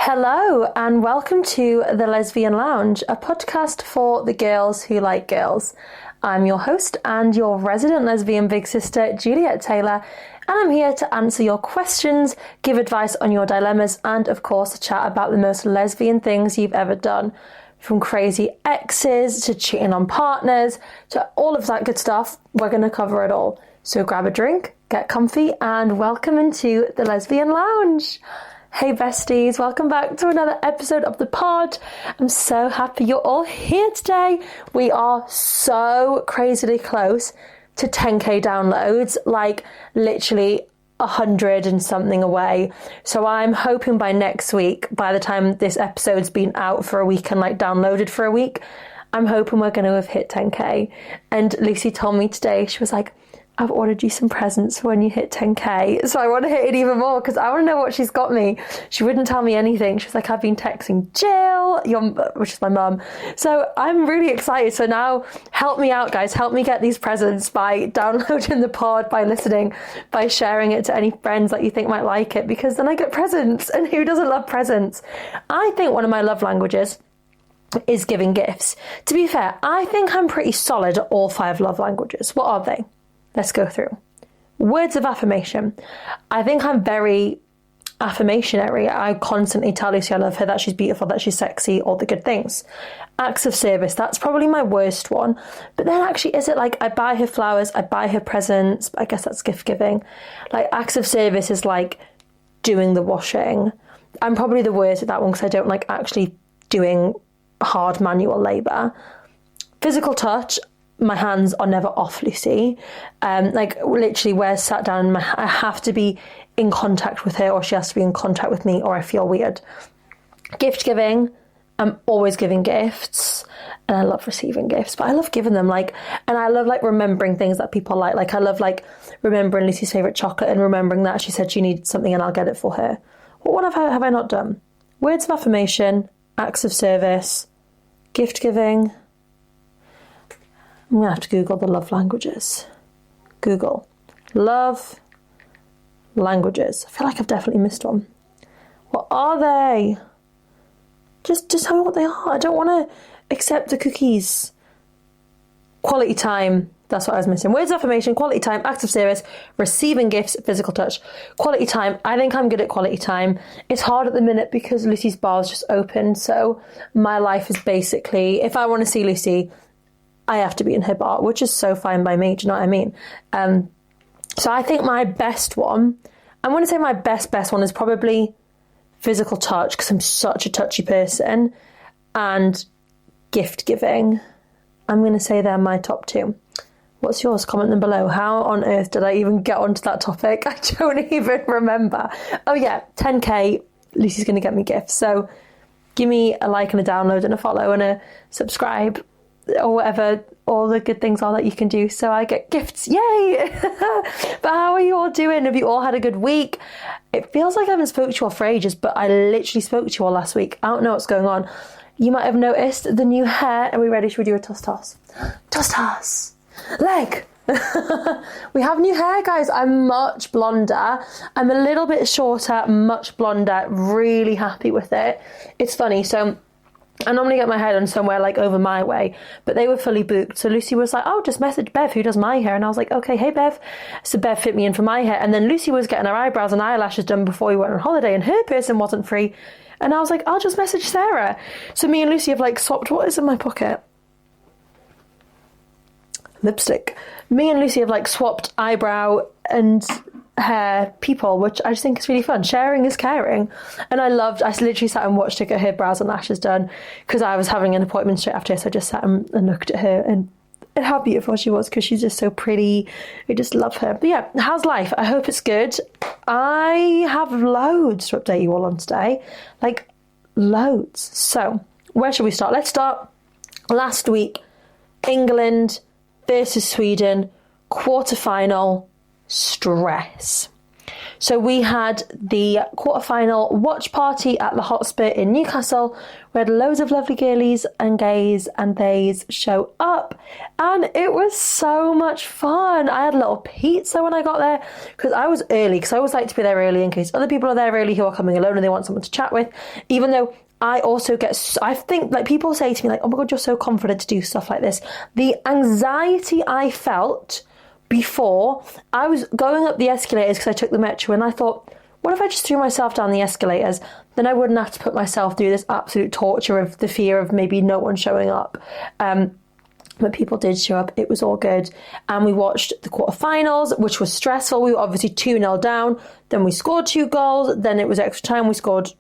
Hello and welcome to the Lesbian Lounge, a podcast for the girls who like girls. I'm your host and your resident lesbian big sister, Juliet Taylor, and I'm here to answer your questions, give advice on your dilemmas, and of course chat about the most lesbian things you've ever done. From crazy exes to cheating on partners to all of that good stuff, we're going to cover it all. So grab a drink, get comfy, and welcome into the Lesbian Lounge. Hey besties, welcome back to another episode of the pod. I'm so happy you're all here today. We are so crazily close to 10k downloads, like literally 100 and something away. So I'm hoping by next week, by the time this episode's been out for a week and like downloaded for a week, I'm hoping we're going to have hit 10k. And Lucy told me today, she was like, I've ordered you some presents for when you hit 10k. So I want to hit it even more because I want to know what she's got me. She wouldn't tell me anything. She was like, I've been texting Jill, which is my mum. So I'm really excited. So now help me out, guys. Help me get these presents by downloading the pod, by listening, by sharing it to any friends that you think might like it, because then I get presents. And who doesn't love presents? I think one of my love languages is giving gifts. To be fair, I think I'm pretty solid at all 5 love languages. What are they? Let's go through. Words of affirmation. I think I'm very affirmationary. I constantly tell Lucy I love her, that she's beautiful, that she's sexy, all the good things. Acts of service, that's probably my worst one. But then actually, is it like I buy her flowers, I buy her presents, I guess that's gift giving. Like acts of service is like doing the washing. I'm probably the worst at that one because I don't like actually doing hard manual labour. Physical touch, my hands are never off Lucy. Like literally we're sat down, I have to be in contact with her or she has to be in contact with me or I feel weird. Gift giving, I'm always giving gifts and I love receiving gifts, but I love giving them and I love remembering things that people like. Like I love remembering Lucy's favourite chocolate and remembering that she said she needed something and I'll get it for her. What have I not done? Words of affirmation, acts of service, gift giving. I'm going to have to Google the love languages. Google. Love languages. I feel like I've definitely missed one. What are they? Just tell me what they are. I don't want to accept the cookies. Quality time. That's what I was missing. Words of affirmation, quality time, acts of service, receiving gifts, physical touch. Quality time. I think I'm good at quality time. It's hard at the minute because Lucy's bar is just open. So my life is basically, if I want to see Lucy, I have to be in her bar, which is so fine by me. Do you know what I mean? So I think my best one, I'm going to say my best one is probably physical touch because I'm such a touchy person, and gift giving. I'm going to say they're my top 2. What's yours? Comment them below. How on earth did I even get onto that topic? I don't even remember. Oh yeah, 10k, Lucy's going to get me gifts. So give me a like and a download and a follow and a subscribe, or whatever all the good things are that you can do, so I get gifts. Yay! But how are you all doing? Have you all had a good week? It feels like I haven't spoke to you all for ages, but I literally spoke to you all last week. I don't know what's going on. You might have noticed the new hair. Are we ready? Should we do a toss? Toss. Leg. We have new hair, guys. I'm much blonder. I'm a little bit shorter, much blonder. Really happy with it. It's funny, so I normally get my hair done somewhere over my way, but they were fully booked. So Lucy was like, oh, just message Bev who does my hair. And I was like, okay, hey Bev. So Bev fit me in for my hair. And then Lucy was getting her eyebrows and eyelashes done before we went on holiday and her person wasn't free. And I was like, I'll just message Sarah. So me and Lucy have swapped, what is in my pocket? Lipstick. Me and Lucy have swapped eyebrow and hair people, which I just think is really fun. Sharing is caring. And I literally sat and watched her get her brows and lashes done because I was having an appointment straight after, so I just sat and looked at her and how beautiful she was because she's just so pretty. I just love her. But yeah, how's life? I hope it's good. I have loads to update you all on today. Loads. So where should we start? Let's start last week. England versus Sweden, quarterfinal, stress. So we had the quarterfinal watch party at the Hotspur in Newcastle. We had loads of lovely girlies and gays and theys show up, and it was so much fun. I had a little pizza when I got there because I was early, because I always like to be there early in case other people are there early who are coming alone and they want someone to chat with, even though I also I think, like, people say to me, like, oh my God, you're so confident to do stuff like this. The anxiety I felt before, I was going up the escalators because I took the metro, and I thought, what if I just threw myself down the escalators? Then I wouldn't have to put myself through this absolute torture of the fear of maybe no one showing up. But people did show up. It was all good. And we watched the quarterfinals, which was stressful. We were obviously 2-0 down. Then we scored 2 goals. Then it was extra time. We scored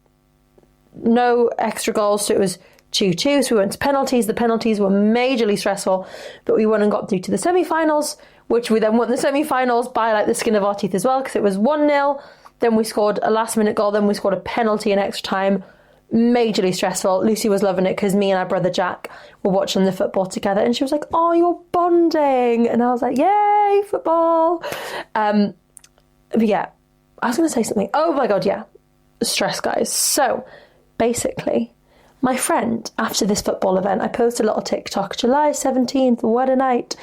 no extra goals, so it was 2-2. So we went to penalties. The penalties were majorly stressful, but we won and got through to the semi-finals, which we then won the semi-finals by like the skin of our teeth as well, because it was 1-0. Then we scored a last-minute goal. Then we scored a penalty in extra time. Majorly stressful. Lucy was loving it because me and our brother Jack were watching the football together, and she was like, oh, you're bonding. And I was like, yay, football. But yeah, I was going to say something. Oh my God, yeah. Stress, guys. So basically, my friend, after this football event, I posted a little TikTok, July 17th, what a night.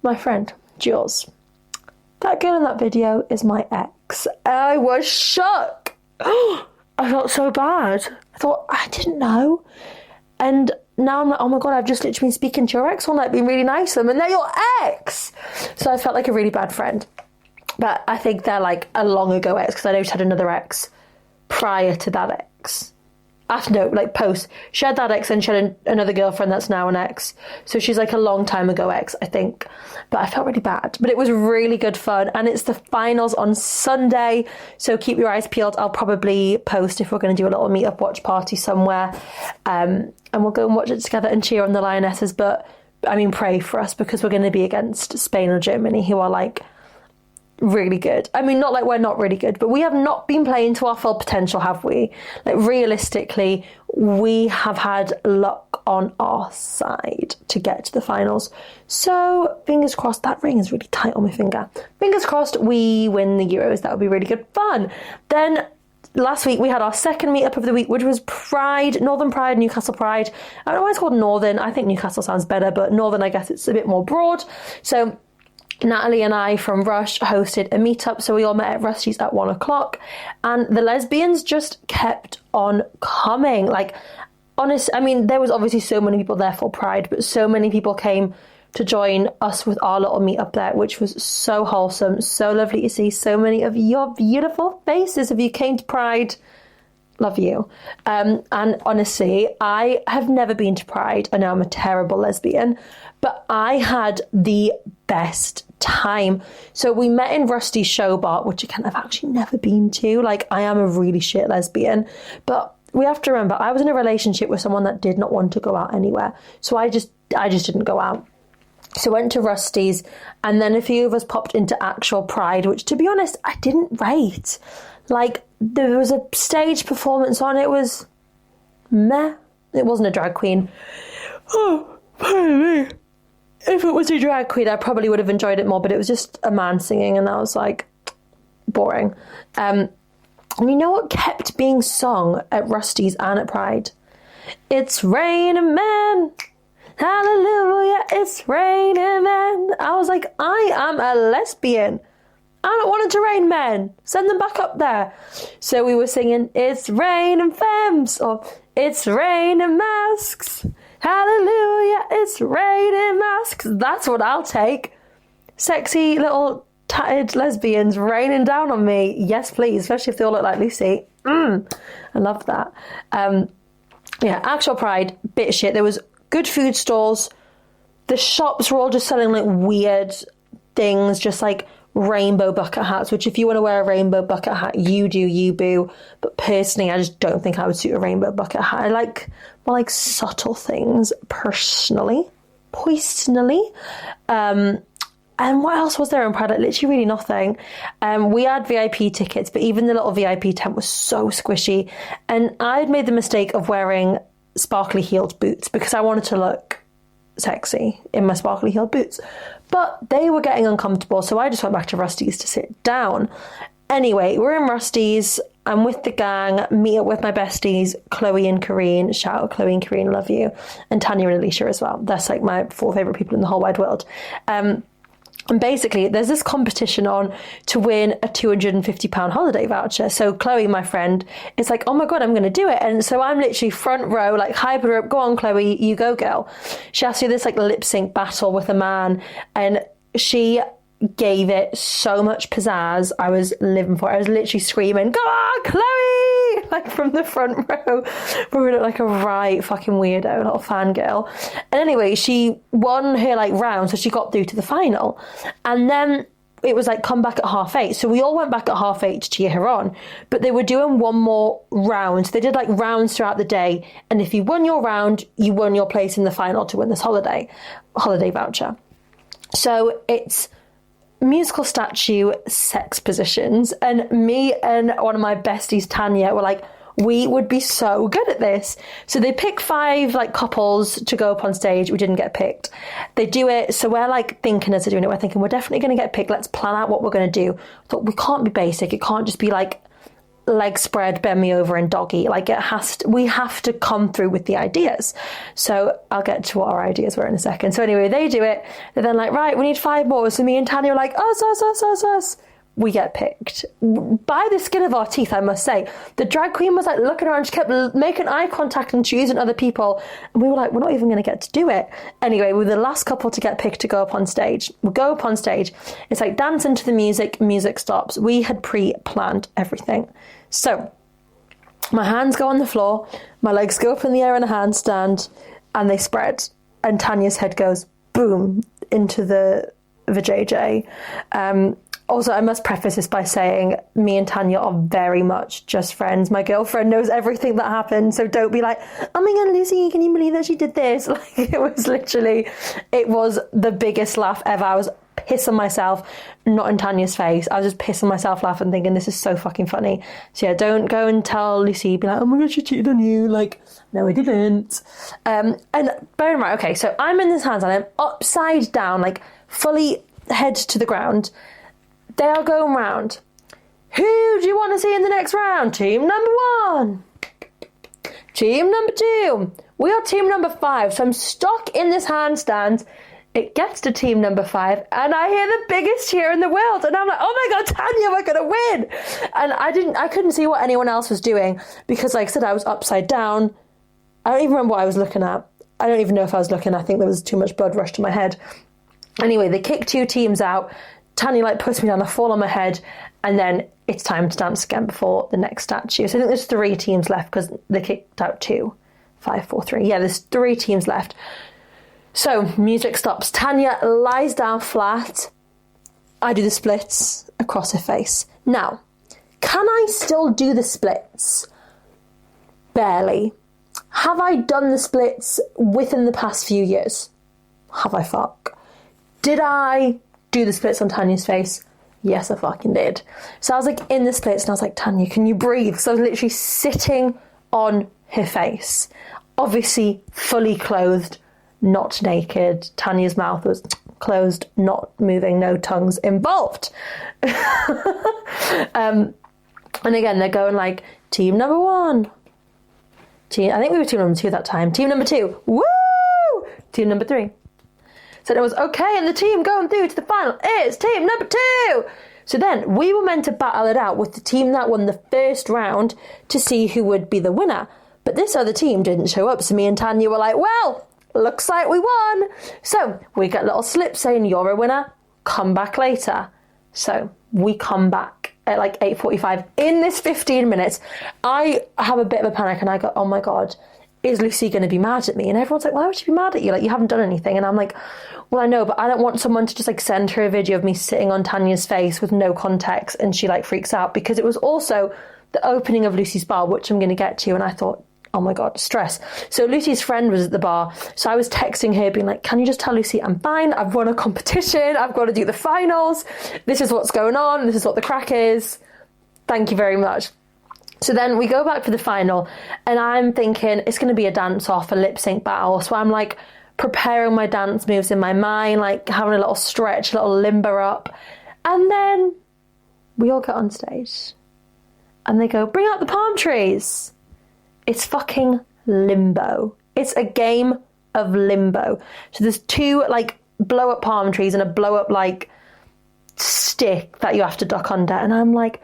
My friend, Jules, that girl in that video is my ex. I was shocked. I felt so bad. I thought, I didn't know. And now I'm like, oh my God, I've just literally been speaking to your ex all night, being really nice to them, and they're your ex. So I felt like a really bad friend. But I think they're like a long ago ex, because I know she had another ex prior to that ex. After, no, like post. She had that ex and she had another girlfriend that's now an ex. So she's like a long time ago ex, I think. But I felt really bad. But it was really good fun. And it's the finals on Sunday. So keep your eyes peeled. I'll probably post if we're going to do a little meet-up watch party somewhere. And we'll go and watch it together and cheer on the Lionesses. But, I mean, pray for us, because we're going to be against Spain or Germany, who are like really good. I mean, not like we're not really good, but we have not been playing to our full potential, have we? Like, realistically, we have had luck on our side to get to the finals. So fingers crossed. That ring is really tight on my finger. Fingers crossed we win the Euros. That would be really good fun. Then last week we had our second meetup of the week, which was Pride, Northern Pride, Newcastle Pride. I don't know why it's called Northern. I think Newcastle sounds better, but Northern, I guess it's a bit more broad. So Natalie and I from Rush hosted a meetup, so we all met at Rusty's at 1 o'clock, and the lesbians just kept on coming. Like, honest, I mean, there was obviously so many people there for Pride, but so many people came to join us with our little meetup there, which was so wholesome, so lovely to see so many of your beautiful faces. If you came to Pride, love you. And honestly, I have never been to Pride. I know I'm a terrible lesbian, but I had the best time. So we met in Rusty's show bar, which again, I've actually never been to. Like, I am a really shit lesbian, but we have to remember, I was in a relationship with someone that did not want to go out anywhere. So I just didn't go out. So went to Rusty's, and then a few of us popped into actual Pride, which, to be honest, I didn't rate. Like, there was a stage performance on, it was meh. It wasn't a drag queen. Oh, pardon me. If it was a drag queen, I probably would have enjoyed it more, but it was just a man singing, and I was like, boring. And you know what kept being sung at Rusty's and at Pride? It's raining men. Hallelujah, it's raining men. I was like, I am a lesbian. I don't want it to rain men. Send them back up there. So we were singing, it's raining femmes, or it's raining masks. Hallelujah, it's raining masks. That's what I'll take. Sexy little tatted lesbians raining down on me. Yes, please, especially if they all look like Lucy. I love that. Yeah, actual Pride, bit of shit. There was good food stalls. The shops were all just selling like weird things, just like rainbow bucket hats, which if you want to wear a rainbow bucket hat, you do, you boo. But personally, I just don't think I would suit a rainbow bucket hat. I like more like subtle things personally. And what else was there in Pride? Like, literally really nothing. We had VIP tickets, but even the little VIP tent was so squishy. And I'd made the mistake of wearing sparkly heeled boots because I wanted to look sexy in my sparkly heeled boots. But they were getting uncomfortable, so I just went back to Rusty's to sit down. Anyway, we're in Rusty's. I'm with the gang, meet up with my besties, Chloe and Kareen. Shout out Chloe and Kareen, love you. And Tanya and Alicia as well. That's like my 4 favourite people in the whole wide world. And basically, there's this competition on to win a £250 holiday voucher. So Chloe, my friend, is like, oh my God, I'm going to do it. And so I'm literally front row, like hyper her up. Go on, Chloe, you go, girl. She has to do this like lip sync battle with a man. And she gave it so much pizzazz. I was living for it. I was literally screaming, go on, Chloe! Like from the front row. We looked like a right fucking weirdo, little fangirl. And anyway, she won her like round, so she got through to the final. And then it was like come back at 8:30. So we all went back at 8:30 to cheer her on. But they were doing one more round. They did like rounds throughout the day. And if you won your round, you won your place in the final to win this holiday voucher. So it's musical statue sex positions, and me and one of my besties, Tanya, were like, we would be so good at this. So they pick 5 like couples to go up on stage. We didn't get picked. They do it, so we're like thinking as they're doing it, we're thinking we're definitely going to get picked. Let's plan out what we're going to do. But we can't be basic. It can't just be like leg spread, bend me over and doggy. Like we have to come through with the ideas. So I'll get to what our ideas were in a second. So anyway, they do it. They're then like, right, we need 5 more. So me and Tanya are like, us. We get picked by the skin of our teeth, I must say. The drag queen was like looking around, she kept making eye contact and choosing other people, and we were like, we're not even going to get to do it. Anyway, we were the last couple to get picked to go up on stage. We go up on stage, it's like dancing to the music stops. We had pre-planned everything. So my hands go on the floor, my legs go up in the air in a handstand, and they spread, and Tanya's head goes boom into the JJ. Also, I must preface this by saying me and Tanya are very much just friends. My girlfriend knows everything that happened, so don't be like, oh my God, Lucy, can you believe that she did this? Like, it was the biggest laugh ever. I was pissing myself, not in Tanya's face. I was just pissing myself laughing, thinking this is so fucking funny. So yeah, don't go and tell Lucy, be like, oh my God, she cheated on you. Like, no, I didn't. And bear in mind, okay, so I'm in this handstand, I'm upside down, like fully head to the ground. They are going round. Who do you want to see in the next round? Team number 1. Team number 2. We are team number 5. So I'm stuck in this handstand. It gets to team number 5 and I hear the biggest cheer in the world. And I'm like, oh my God, Tanya, we're going to win. And I couldn't see what anyone else was doing because, like I said, I was upside down. I don't even remember what I was looking at. I don't even know if I was looking. I think there was too much blood rushed to my head. Anyway, they kick 2 teams out. Tanya like puts me down, I fall on my head, and then it's time to dance again before the next statue. So I think there's 3 teams left because they kicked out 2. 5, 4, 3. Yeah, there's 3 teams left. So music stops. Tanya lies down flat. I do the splits across her face. Now, can I still do the splits? Barely. Have I done the splits within the past few years? Have I fuck? Did I do the splits on Tanya's face? Yes, I fucking did. So I was like in the splits and I was like, Tanya, can you breathe? So I was literally sitting on her face, obviously fully clothed, not naked. Tanya's mouth was closed, not moving, no tongues involved. And again, they're going like, team number 1. I think we were team number 2 that time. Team number 2, woo! Team number 3. So it was okay, and the team going through to the final is team number 2. So then we were meant to battle it out with the team that won the first round to see who would be the winner. But this other team didn't show up, so me and Tanya were like, well, looks like we won. So we get a little slip saying, you're a winner, come back later. So we come back at like 8:45. In this 15 minutes, I have a bit of a panic and I go, oh my God, is Lucy going to be mad at me? And everyone's like, why would she be mad at you? Like, you haven't done anything. And I'm like, well, I know, but I don't want someone to just like send her a video of me sitting on Tanya's face with no context and she like freaks out, because it was also the opening of Lucy's bar, which I'm going to get to. And I thought, oh my God, stress. So Lucy's friend was at the bar. So I was texting her being like, can you just tell Lucy I'm fine? I've won a competition. I've got to do the finals. This is what's going on. This is what the crack is. Thank you very much. So then we go back for the final and I'm thinking it's going to be a dance off, a lip sync battle. So I'm like preparing my dance moves in my mind, like having a little stretch, a little limber up. And then we all get on stage and they go, bring out the palm trees. It's fucking limbo. It's a game of limbo. So there's 2 like blow up palm trees and a blow up like stick that you have to duck under. And I'm like,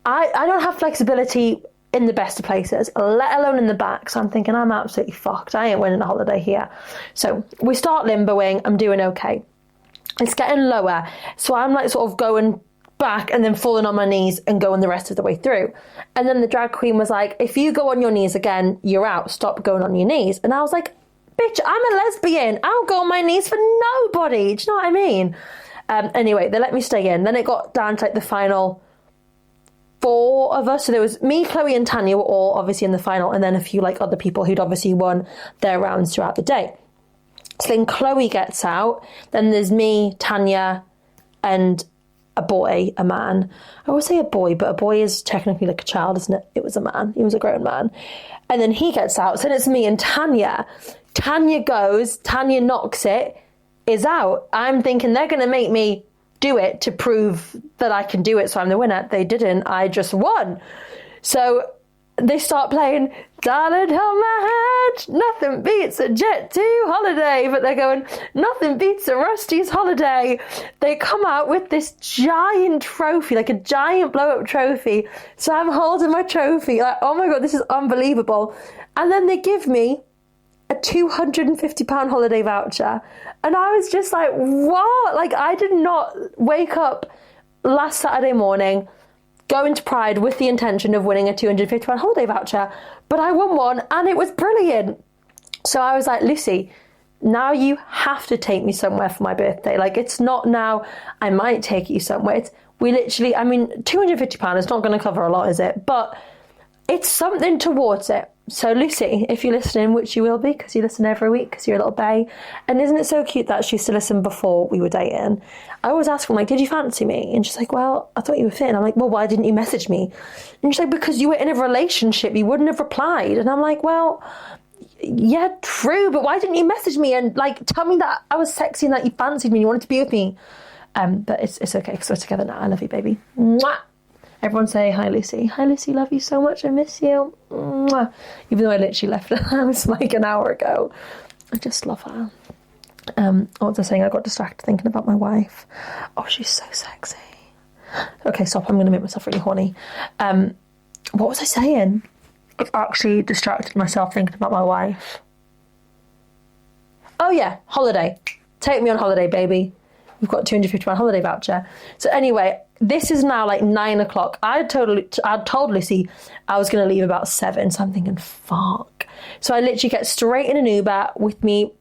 I don't have flexibility in the best of places, let alone in the back. So I'm thinking, I'm absolutely fucked. I ain't winning a holiday here. So we start limboing. I'm doing okay. It's getting lower. So I'm like sort of going back and then falling on my knees and going the rest of the way through. And then the drag queen was like, if you go on your knees again, you're out. Stop going on your knees. And I was like, bitch, I'm a lesbian. I don't go on my knees for nobody. Do you know what I mean? Anyway, they let me stay in. Then it got down to like the final 4 of us. So there was me, Chloe and Tanya were all obviously in the final, and then a few like other people who'd obviously won their rounds throughout the day. So then Chloe gets out. Then there's me, Tanya, and a man. I would say a boy, but a boy is technically like a child, isn't it? It was a man. He was a grown man. And then he gets out. So then it's me and Tanya. Tanya goes, Tanya knocks it, is out. I'm thinking they're going to make me do it to prove that I can do it, so I'm the winner. They didn't. I just won. So they start playing Darling Hold My Hand, nothing beats a Jet 2 holiday. But they're going, nothing beats a Rusty's holiday. They come out with this giant trophy, like a giant blow-up trophy. So I'm holding my trophy, like, oh my God, this is unbelievable. And then they give me a £250 holiday voucher. And I was just like, what? Like, I did not wake up last Saturday morning, go into Pride with the intention of winning a £250 holiday voucher, but I won one and it was brilliant. So I was like, Lucy, now you have to take me somewhere for my birthday. Like, it's not now, I might take you somewhere. It's, we literally, I mean, £250 is not going to cover a lot, is it? But it's something towards it. So Lucy, if you're listening, which you will be because you listen every week because you're a little bae, and isn't it so cute that she used to listen before we were dating? I always ask her, like, did you fancy me? And she's like, well, I thought you were fit. And I'm like, well, why didn't you message me? And she's like, because you were in a relationship, you wouldn't have replied. And I'm like, well, yeah, true, but why didn't you message me and like tell me that I was sexy and that you fancied me and you wanted to be with me? But it's okay because we're together now. I love you, baby. Mwah! Everyone say hi, Lucy. Hi, Lucy. Love you so much. I miss you. Mwah. Even though I literally left the house like an hour ago. I just love her. What was I saying? I got distracted thinking about my wife. Oh, she's so sexy. Okay, stop. I'm going to make myself really horny. What was I saying? I've actually distracted myself thinking about my wife. Oh, yeah. Holiday. Take me on holiday, baby. We've got £250 holiday voucher. So anyway, this is now like 9 o'clock. I'd told Lucy I was going to leave about 7. So I'm thinking, fuck. So I literally get straight in an Uber with me,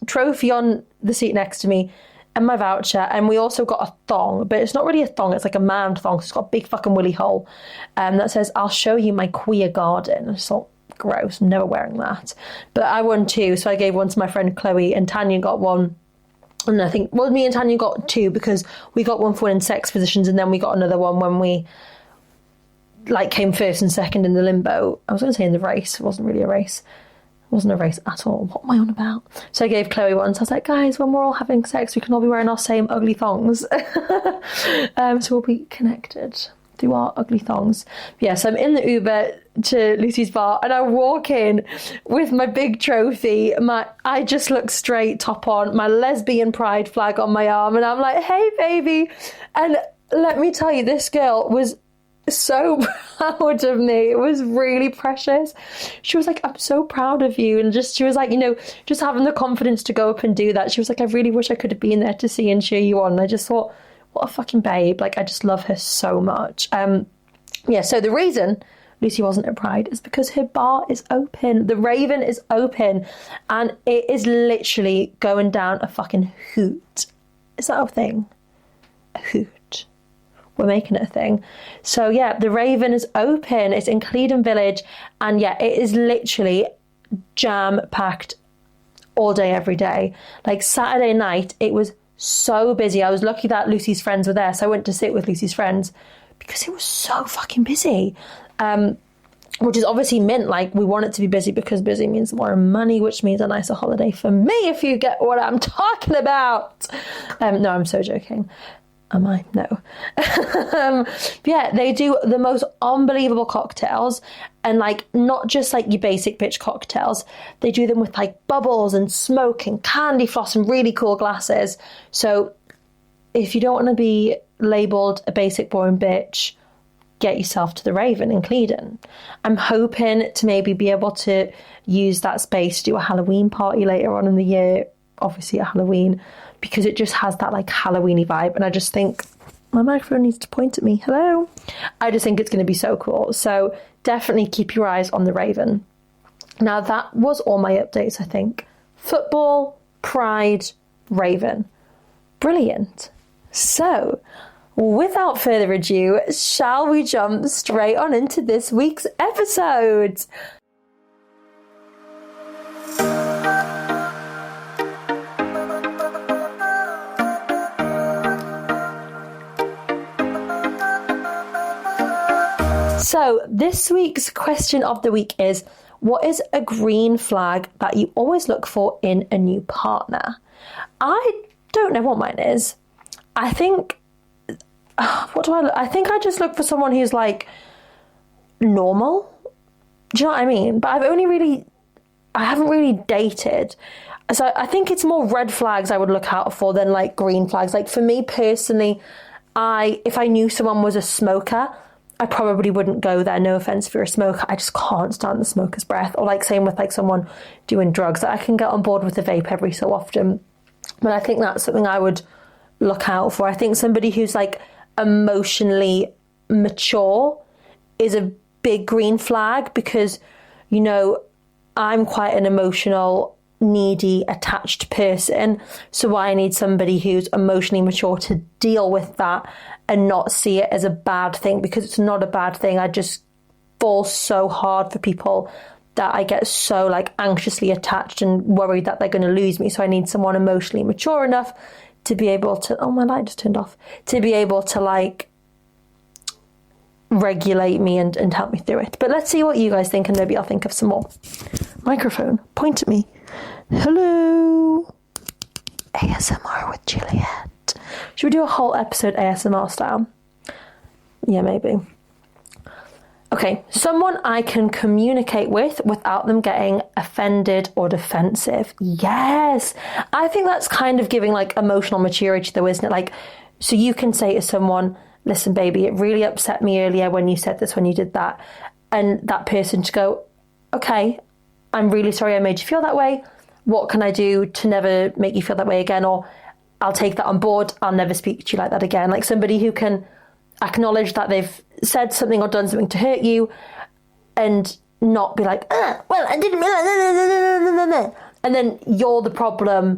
trophy on the seat next to me and my voucher. And we also got a thong, but it's not really a thong. It's like a man thong. So it's got a big fucking willy hole that says, I'll show you my queer garden. I just thought, gross. I'm never wearing that. But I won 2. So I gave one to my friend Chloe and Tanya got one. And I think, well, me and Tanya got 2 because we got one for winning sex positions and then we got another one when we like came first and second in the limbo. I was going to say in the race. It wasn't really a race. It wasn't a race at all. What am I on about? So I gave Chloe one. So I was like, guys, when we're all having sex, we can all be wearing our same ugly thongs. So we'll be connected through our ugly thongs. But yeah, so I'm in the Uber to Lucy's bar and I walk in with my big trophy. I just look straight, top on, my lesbian pride flag on my arm, and I'm like, hey baby. And let me tell you, this girl was so proud of me. It was really precious. She was like, I'm so proud of you. And she was like, just having the confidence to go up and do that. She was like, I really wish I could have been there to see and cheer you on. And I just thought, what a fucking babe. Like, I just love her so much. Yeah, so the reason Lucy wasn't at Pride is because her bar is open. The Raven is open and it is literally going down a fucking hoot. Is that a thing? A hoot. We're making it a thing. So yeah, the Raven is open. It's in Clevedon Village and yeah, it is literally jam-packed all day, every day. Like Saturday night, it was so busy. I was lucky that Lucy's friends were there, so I went to sit with Lucy's friends because it was so fucking busy. Which is obviously meant like we want it to be busy because busy means more money, which means a nicer holiday for me, if you get what I'm talking about. No, I'm so joking. Am I? No. Yeah, they do the most unbelievable cocktails, and like not just like your basic bitch cocktails. They do them with like bubbles and smoke and candy floss and really cool glasses. So if you don't want to be labelled a basic boring bitch, get yourself to the Raven in Clevedon. I'm hoping to maybe be able to use that space to do a Halloween party later on in the year, obviously at Halloween, because it just has that like Halloweeny vibe. And I just think my microphone needs to point at me. Hello. I just think it's going to be so cool. So definitely keep your eyes on the Raven. Now that was all my updates, I think. Football, Pride, Raven. Brilliant. So without further ado, shall we jump straight on into this week's episode? So this week's question of the week is, what is a green flag that you always look for in a new partner? I don't know what mine is. I think, what do I look? I think I just look for someone who's like normal. Do you know what I mean? But I haven't really dated. So I think it's more red flags I would look out for than like green flags. Like for me personally, if I knew someone was a smoker, I probably wouldn't go there. No offense if you're a smoker. I just can't stand the smoker's breath. Or like same with like someone doing drugs. I can get on board with a vape every so often. But I think that's something I would look out for. I think somebody who's like emotionally mature is a big green flag, because, you know, I'm quite an emotional, needy, attached person. So I need somebody who's emotionally mature to deal with that and not see it as a bad thing, because it's not a bad thing. I just fall so hard for people that I get so like anxiously attached and worried that they're going to lose me. So I need someone emotionally mature enough to be able to, oh, my light just turned off, to be able to like regulate me and help me through it. But let's see what you guys think, and maybe I'll think of some more. Microphone, point at me. Hello. ASMR with Juliet. Should we do a whole episode ASMR style? Yeah, maybe. Okay, someone I can communicate with without them getting offended or defensive. Yes. I think that's kind of giving like emotional maturity though, isn't it? Like, so you can say to someone, listen, baby, it really upset me earlier when you said this, when you did that. And that person to go, okay, I'm really sorry I made you feel that way. What can I do to never make you feel that way again? Or I'll take that on board. I'll never speak to you like that again. Like somebody who can acknowledge that they've said something or done something to hurt you and not be like, well, I didn't realize. And then you're the problem.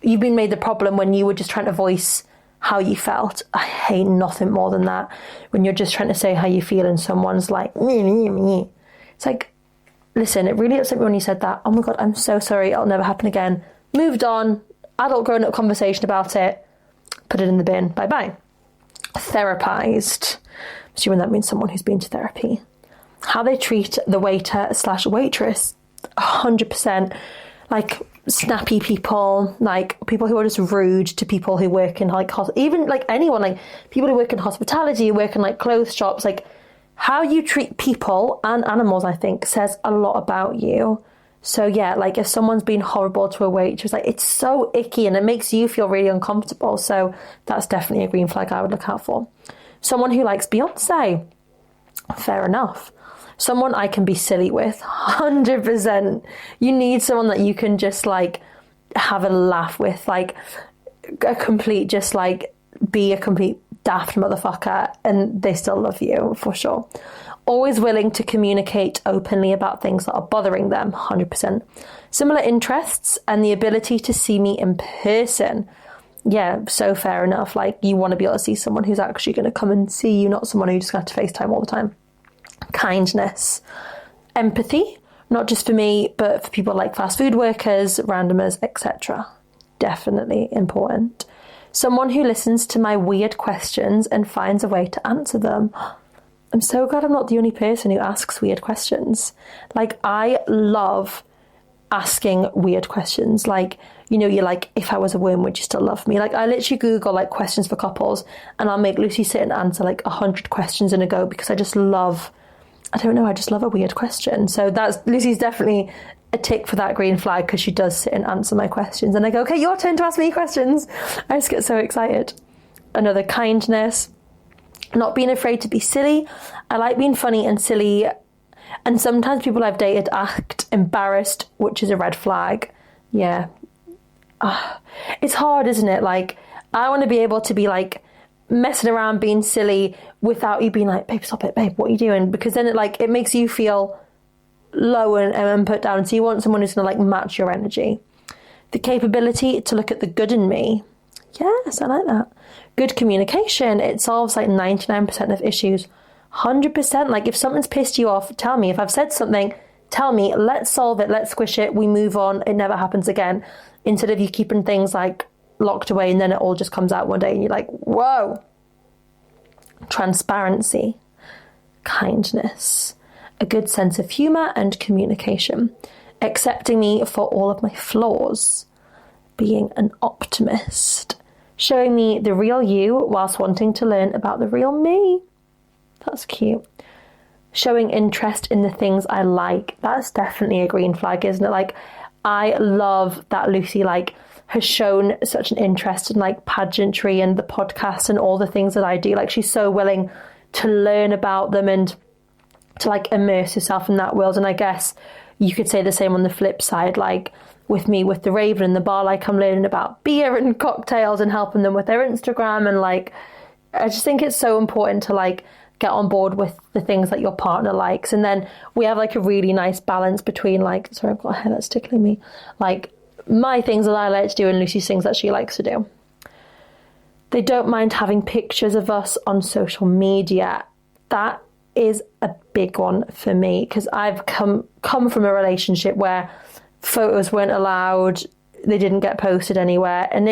You've been made the problem when you were just trying to voice how you felt. I hate nothing more than that. When you're just trying to say how you feel and someone's like, it's like, listen, it really upset me when you said that. Oh my God, I'm so sorry. It'll never happen again. Moved on. Adult grown up conversation about it. Put it in the bin. Bye-bye. Therapized. Assuming that means someone who's been to therapy. How they treat the waiter/waitress. 100%. Like snappy people, like people who are just rude to people who work in like, even like anyone, like people who work in hospitality, who work in like clothes shops, like how you treat people and animals, I think, says a lot about you. So yeah, like if someone's been horrible to a waitress, like it's so icky and it makes you feel really uncomfortable. So that's definitely a green flag I would look out for. Someone who likes Beyonce. Fair enough. Someone I can be silly with. 100%. You need someone that you can just like have a laugh with, like a complete, just like be a complete daft motherfucker and they still love you for sure. Always willing to communicate openly about things that are bothering them. 100%. Similar interests and the ability to see me in person. Yeah, so fair enough. Like you want to be able to see someone who's actually going to come and see you, not someone who just got to FaceTime all the time. Kindness. Empathy, not just for me, but for people like fast food workers, randomers, etc. Definitely important. Someone who listens to my weird questions and finds a way to answer them. I'm so glad I'm not the only person who asks weird questions. Like, I love asking weird questions. Like, you know, you're like, if I was a worm, would you still love me? Like, I literally Google like questions for couples, and I'll make Lucy sit and answer like 100 questions in a go, because I just love a weird question. So Lucy's definitely a tick for that green flag, because she does sit and answer my questions, and I go, okay, your turn to ask me questions. I just get so excited. Another, kindness, not being afraid to be silly. I like being funny and silly, and sometimes people I've dated act embarrassed, which is a red flag. Yeah. It's hard, isn't it? Like, I want to be able to be like messing around, being silly, without you being like, babe, stop it, babe, what are you doing? Because then it makes you feel low and put down. So you want someone who's going to like match your energy. The capability to look at the good in me. Yes, I like that. Good communication. It solves like 99% of issues. 100%. Like, if something's pissed you off, tell me. If I've said something, tell me. Let's solve it. Let's squish it. We move on. It never happens again. Instead of you keeping things like locked away, and then it all just comes out one day and you're like, whoa. Transparency. Kindness. A good sense of humour and communication. Accepting me for all of my flaws. Being an optimist. Showing me the real you whilst wanting to learn about the real me. That's cute. Showing interest in the things I like. That's definitely a green flag, isn't it? Like, I love that Lucy like has shown such an interest in like pageantry and the podcast and all the things that I do. Like, she's so willing to learn about them and to like immerse herself in that world. And I guess you could say the same on the flip side, like with me with the Raven and the bar, like I'm learning about beer and cocktails and helping them with their Instagram. And like, I just think it's so important to like get on board with the things that your partner likes. And then we have like a really nice balance between like, sorry, I've got a hair that's tickling me, like my things that I like to do and Lucy's things that she likes to do. They don't mind having pictures of us on social media. That is a big one for me, because I've come from a relationship where photos weren't allowed, they didn't get posted anywhere, and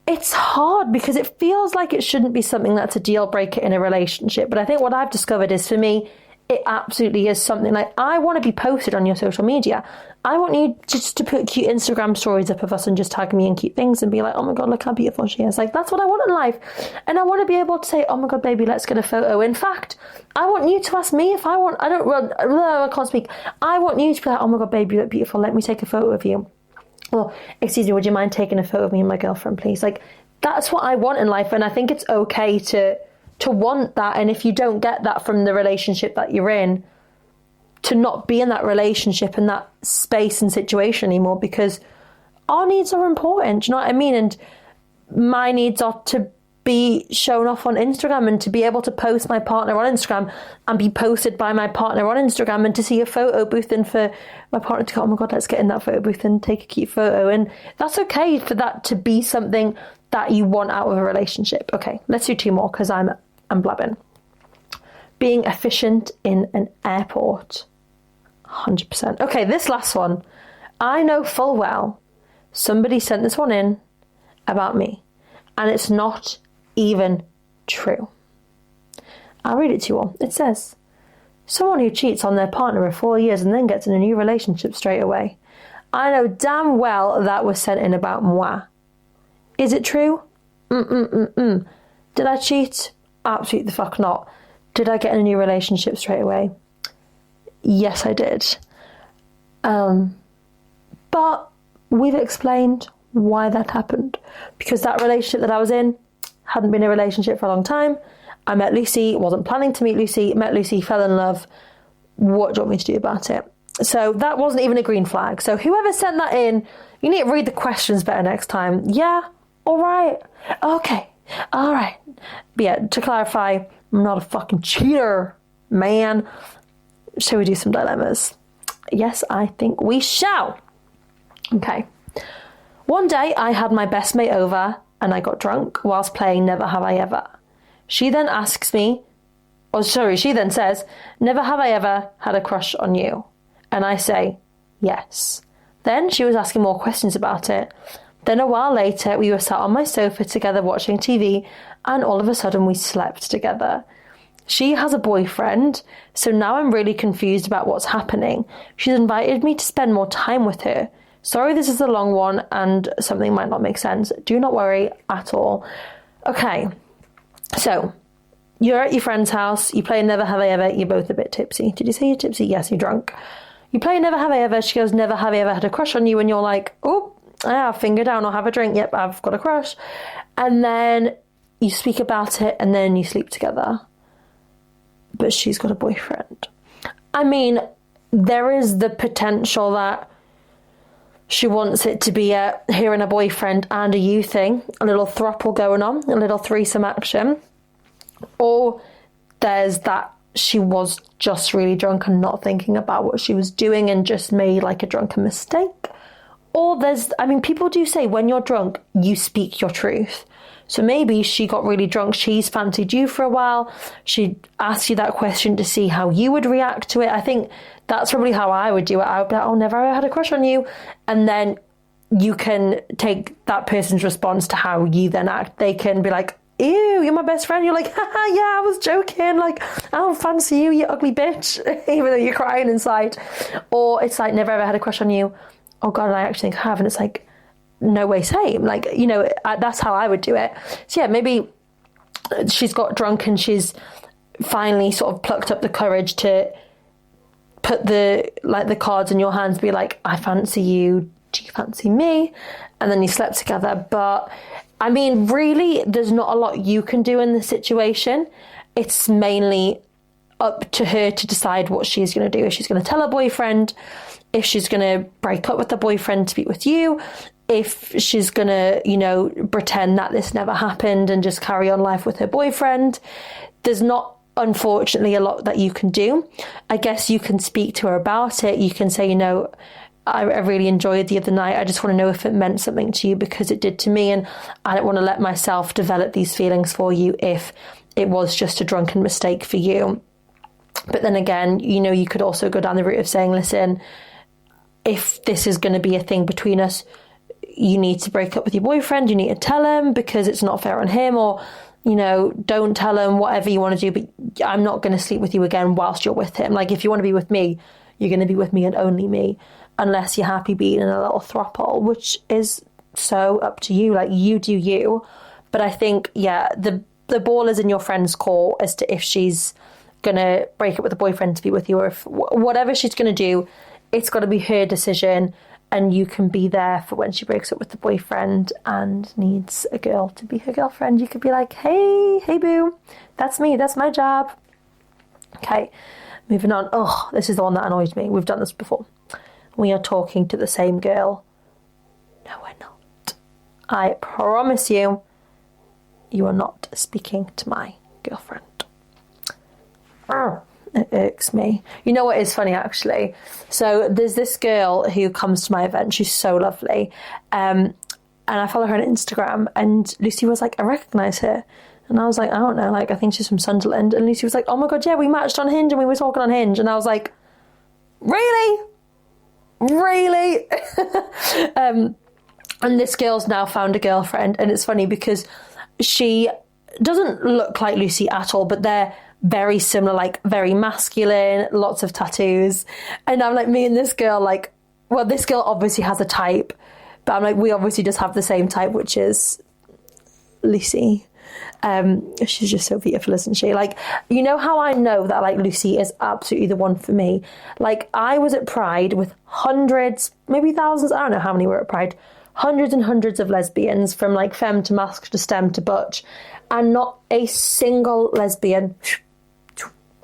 it's hard because it feels like it shouldn't be something that's a deal breaker in a relationship. But I think what I've discovered is, for me, it absolutely is something. Like, I want to be posted on your social media. I want you just to put cute Instagram stories up of us and just tag me in cute things and be like, oh my God, look how beautiful she is. Like, that's what I want in life. And I want to be able to say, oh my God, baby, let's get a photo. In fact, I want you to ask me if I want, I can't speak. I want you to be like, oh my God, baby, you look beautiful. Let me take a photo of you. Or, excuse me, would you mind taking a photo of me and my girlfriend, please? Like, that's what I want in life. And I think it's okay to want that. And if you don't get that from the relationship that you're in, to not be in that relationship and that space and situation anymore, because our needs are important. Do you know what I mean? And my needs are to be shown off on Instagram, and to be able to post my partner on Instagram and be posted by my partner on Instagram, and to see a photo booth and for my partner to go, oh my God, let's get in that photo booth and take a cute photo. And that's okay for that to be something that you want out of a relationship. Okay, let's do two more because I'm blabbing. Being efficient in an airport. 100%. Okay, this last one. I know full well somebody sent this one in about me, and it's not even true. I'll read it to you all. It says, someone who cheats on their partner for 4 years and then gets in a new relationship straight away. I know damn well that was sent in about moi. Is it true? Did I cheat? Absolutely the fuck not. Did I get in a new relationship straight away? Yes, I did. But we've explained why that happened. Because that relationship that I was in hadn't been a relationship for a long time. I met Lucy, wasn't planning to meet Lucy, met Lucy, fell in love. What do you want me to do about it? So that wasn't even a green flag. So whoever sent that in, you need to read the questions better next time. Yeah? All right. Okay. All right. But yeah, to clarify, I'm not a fucking cheater, man. Shall we do some dilemmas? Yes, I think we shall. Okay. One day I had my best mate over and I got drunk whilst playing Never Have I Ever. She then says, never have I ever had a crush on you. And I say, yes. Then she was asking more questions about it. Then a while later, we were sat on my sofa together watching TV, and all of a sudden we slept together. She has a boyfriend, so now I'm really confused about what's happening. She's invited me to spend more time with her. Sorry, this is a long one and something might not make sense. Do not worry at all. Okay, so you're at your friend's house. You play Never Have I Ever. You're both a bit tipsy. Did you say you're tipsy? Yes, you're drunk. You play Never Have I Ever. She goes, never have I ever had a crush on you. And you're like, oh, yeah, finger down or have a drink. Yep, I've got a crush. And then you speak about it and then you sleep together. But she's got a boyfriend. I mean, there is the potential that she wants it to be a her and a boyfriend and a you thing, a little throuple going on, a little threesome action. Or there's that she was just really drunk and not thinking about what she was doing and just made like a drunken mistake. Or people do say when you're drunk, you speak your truth. So maybe she got really drunk, she's fancied you for a while, she asked you that question to see how you would react to it. I think that's probably how I would do it. I would be like, oh, never had a crush on you. And then you can take that person's response to how you then act. They can be like, ew, you're my best friend. You're like, haha, yeah, I was joking. Like, I don't fancy you, you ugly bitch. Even though you're crying inside. Or it's like, never ever had a crush on you. Oh God, I actually think I have. And it's like, no way, same. Like, that's how I would do it. So yeah, maybe she's got drunk and she's finally sort of plucked up the courage to put the cards in your hands, be like, I fancy you, do you fancy me? And then you slept together. But I mean, really, there's not a lot you can do in this situation. It's mainly up to her to decide what she's going to do. If she's going to tell her boyfriend, if she's going to break up with the boyfriend to be with you, if she's going to, pretend that this never happened and just carry on life with her boyfriend. There's not, unfortunately, a lot that you can do. I guess you can speak to her about it. You can say, I really enjoyed the other night. I just want to know if it meant something to you because it did to me. And I don't want to let myself develop these feelings for you if it was just a drunken mistake for you. But then again, you could also go down the route of saying, listen, if this is going to be a thing between us, you need to break up with your boyfriend, you need to tell him because it's not fair on him, or, don't tell him, whatever you want to do, but I'm not going to sleep with you again whilst you're with him. Like, if you want to be with me, you're going to be with me and only me, unless you're happy being in a little throuple, which is so up to you. Like, you do you. But I think, yeah, the ball is in your friend's court as to if she's going to break up with the boyfriend to be with you, or if whatever she's going to do, it's got to be her decision. And you can be there for when she breaks up with the boyfriend and needs a girl to be her girlfriend. You could be like, hey boo, that's me, that's my job. Okay, moving on. Oh, this is the one that annoys me. We've done this before. We are talking to the same girl. No, we're not. I promise you, you are not speaking to my girlfriend. It irks me. You know what is funny, actually? So there's this girl who comes to my event. She's so lovely. And I follow her on Instagram. And Lucy was like, I recognise her. And I was like, I don't know. Like, I think she's from Sunderland. And Lucy was like, oh my God, yeah, we matched on Hinge and we were talking on Hinge. And I was like, really? Really? And this girl's now found a girlfriend. And it's funny because she doesn't look like Lucy at all, but they're very similar, like very masculine, lots of tattoos. And I'm like, me and this girl, like, well, this girl obviously has a type, but I'm like, we obviously just have the same type, which is Lucy. She's just so beautiful, isn't she? Like, you know how I know that like Lucy is absolutely the one for me? Like, I was at Pride with hundreds, maybe thousands, I don't know how many were at Pride, hundreds and hundreds of lesbians, from like femme to masc to stem to butch, and not a single lesbian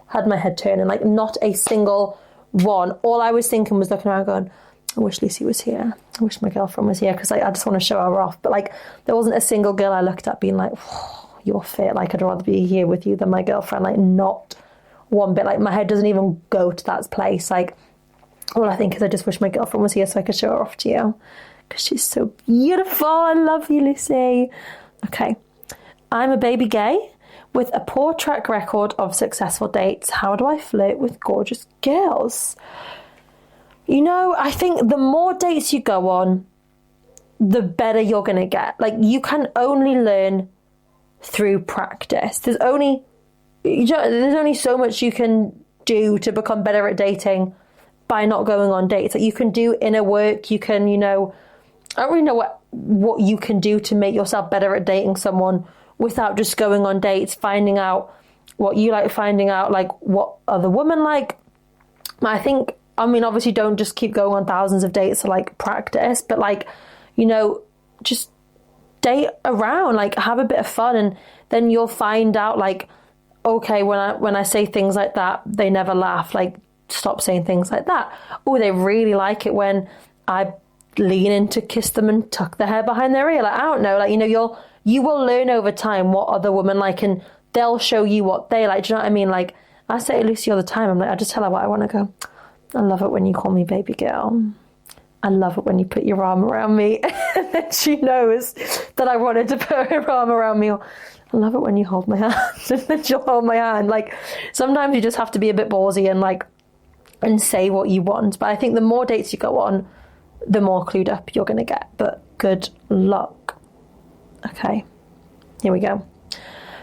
had my head turning, like not a single one. All I was thinking was looking around going, I wish Lucy was here. I wish my girlfriend was here, because like, I just want to show her off. But like, there wasn't a single girl I looked at being like, oh, you're fit. Like, I'd rather be here with you than my girlfriend. Like, not one bit. Like, my head doesn't even go to that place. Like, all I think is I just wish my girlfriend was here so I could show her off to you, because she's so beautiful. I love you, Lucy. Okay. I'm a baby gay with a poor track record of successful dates. How do I flirt with gorgeous girls? I think the more dates you go on, the better you're going to get. Like, you can only learn through practice. There's only there's only so much you can do to become better at dating by not going on dates. Like, you can do inner work, you can, I don't really know what you can do to make yourself better at dating someone without just going on dates, finding out what you like, finding out like what other women like. Obviously don't just keep going on thousands of dates to like practice, but like, just date around, like have a bit of fun, and then you'll find out like, okay, when I say things like that, they never laugh, like stop saying things like that. Oh, they really like it when I lean in to kiss them and tuck their hair behind their ear. Like, I don't know, like, you will learn over time what other women like, and they'll show you what they like. Do you know what I mean? Like, I say to Lucy all the time, I'm like, I just tell her what I want to go. I love it when you call me baby girl. I love it when you put your arm around me. And then she knows that I wanted to put her arm around me. Or, I love it when you hold my hand. And then she'll hold my hand. Like, sometimes you just have to be a bit ballsy and say what you want. But I think the more dates you go on, the more clued up you're going to get. But good luck. Okay, here we go.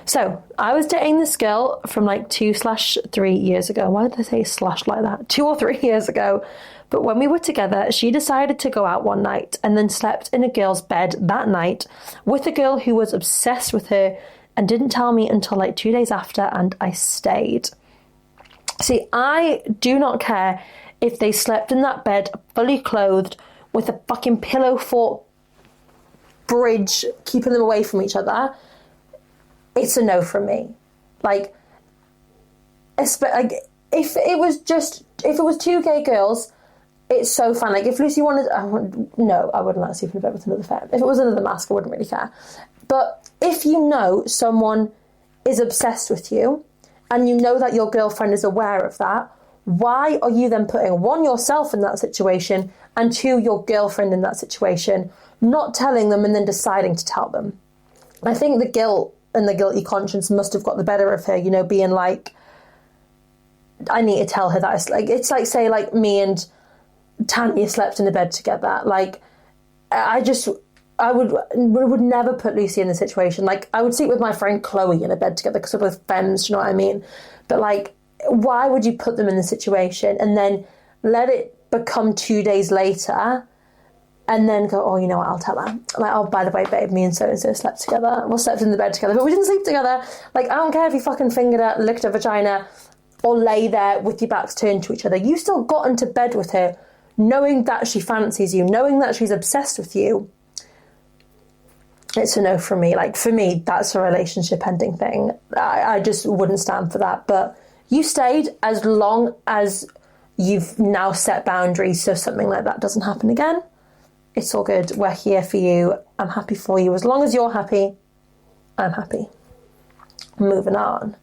So I was dating this girl from like 2/3 years ago. Why did I say slash like that? 2 or 3 years ago. But when we were together, she decided to go out one night and then slept in a girl's bed that night with a girl who was obsessed with her and didn't tell me until like 2 days after, and I stayed. See, I do not care if they slept in that bed fully clothed with a fucking pillow fort bridge keeping them away from each other. It's a no from me. Like, if it was 2 gay girls, it's so fun. Like, if Lucy wanted, no, I wouldn't let her sleep in a bed with another femme. If it was another mask, I wouldn't really care. But if you know someone is obsessed with you, and you know that your girlfriend is aware of that, why are you then putting, 1, yourself in that situation, and 2, your girlfriend in that situation, not telling them and then deciding to tell them? I think the guilt and the guilty conscience must have got the better of her, being like, I need to tell her that. It's like, say, like, me and Tanya slept in the bed together. Like, I would never put Lucy in the situation. Like, I would sleep with my friend Chloe in a bed together because we're both femmes, do you know what I mean? But, like, why would you put them in the situation and then let it become 2 days later and then go, oh, you know what, I'll tell her. Like, oh, by the way, babe, me and so-and-so slept together. We slept in the bed together, but we didn't sleep together. Like, I don't care if you fucking fingered her, licked her vagina, or lay there with your backs turned to each other. You still got into bed with her knowing that she fancies you, knowing that she's obsessed with you. It's a no from me. Like, for me, that's a relationship ending thing. I just wouldn't stand for that. But you stayed as long as you've now set boundaries so something like that doesn't happen again. It's all good. We're here for you. I'm happy for you. As long as you're happy, I'm happy. Moving on.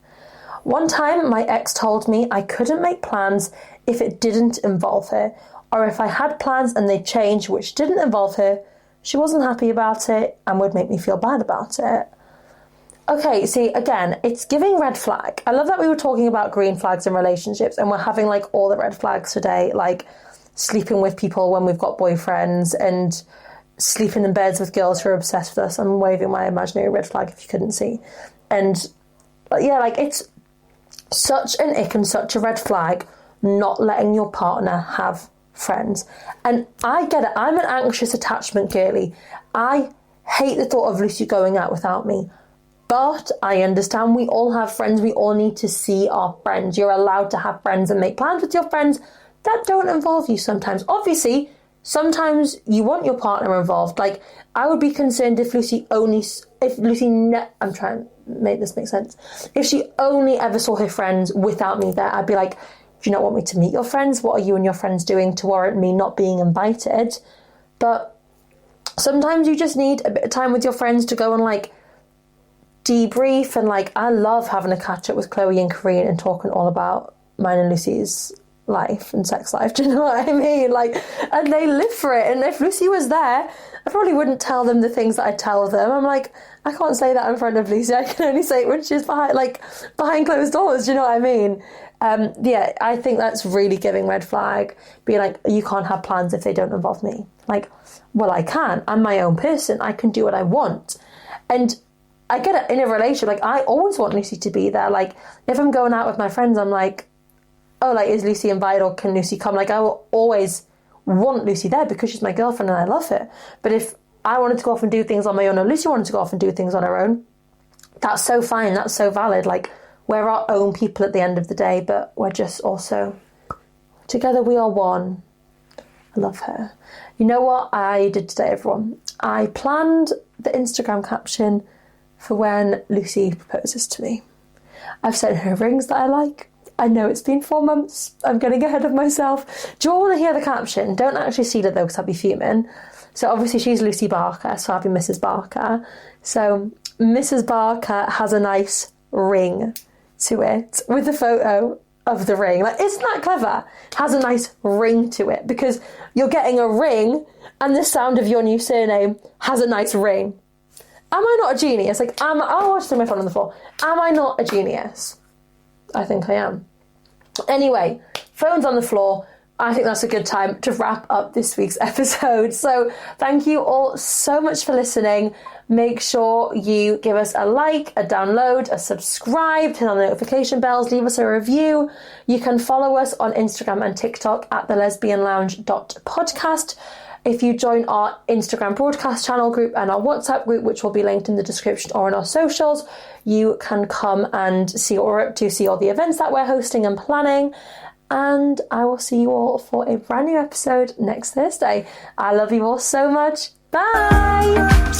One time, my ex told me I couldn't make plans if it didn't involve her, or if I had plans and they changed which didn't involve her, she wasn't happy about it and would make me feel bad about it. Okay, see, again, it's giving red flag. I love that we were talking about green flags in relationships and we're having like all the red flags today, like sleeping with people when we've got boyfriends and sleeping in beds with girls who are obsessed with us. I'm waving my imaginary red flag if you couldn't see. And yeah, like, it's such an ick and such a red flag not letting your partner have friends. And I get it. I'm an anxious attachment girly. I hate the thought of Lucy going out without me. But I understand we all have friends. We all need to see our friends. You're allowed to have friends and make plans with your friends that don't involve you sometimes. Obviously, sometimes you want your partner involved. Like, I would be concerned if I'm trying to make this make sense. If she only ever saw her friends without me there, I'd be like, do you not want me to meet your friends? What are you and your friends doing to warrant me not being invited? But sometimes you just need a bit of time with your friends to go and like debrief. And like, I love having a catch up with Chloe and Corinne and talking all about mine and Lucy's life and sex life. Do you know what I mean? Like, and they live for it. And if Lucy was there, I probably wouldn't tell them the things that I tell them. I'm like, I can't say that in front of Lucy. I can only say it when she's behind closed doors. Do you know what I mean? Yeah, I think that's really giving red flag. Being like, you can't have plans if they don't involve me. Like, well, I can. I'm my own person. I can do what I want. And I get it in a relationship. Like, I always want Lucy to be there. Like, if I'm going out with my friends, I'm like, oh, like, is Lucy invited or can Lucy come? Like, I will always want Lucy there because she's my girlfriend and I love her. But if I wanted to go off and do things on my own, or Lucy wanted to go off and do things on her own, that's so fine, that's so valid. Like, we're our own people at the end of the day, but we're just also, together we are one. I love her. You know what I did today, everyone? I planned the Instagram caption for when Lucy proposes to me. I've sent her rings that I like. I know it's been 4 months. I'm getting ahead of myself. Do you all want to hear the caption? Don't actually see it though, because I'll be fuming. So obviously she's Lucy Barker, so I'll be Mrs. Barker. So Mrs. Barker has a nice ring to it with a photo of the ring. Like, isn't that clever? Has a nice ring to it, because you're getting a ring and the sound of your new surname has a nice ring. Am I not a genius? Like, I'll watch my phone on the floor. Am I not a genius? I think I am. Anyway, phone's on the floor. I think that's a good time to wrap up this week's episode. So thank you all so much for listening. Make sure you give us a like, a download, a subscribe, turn on the notification bells, leave us a review. You can follow us on Instagram and TikTok at thelesbianlounge.podcast. If you join our Instagram broadcast channel group and our WhatsApp group, which will be linked in the description or on our socials, you can come and see what we're up to, see all the events that we're hosting and planning. And I will see you all for a brand new episode next Thursday. I love you all so much. Bye!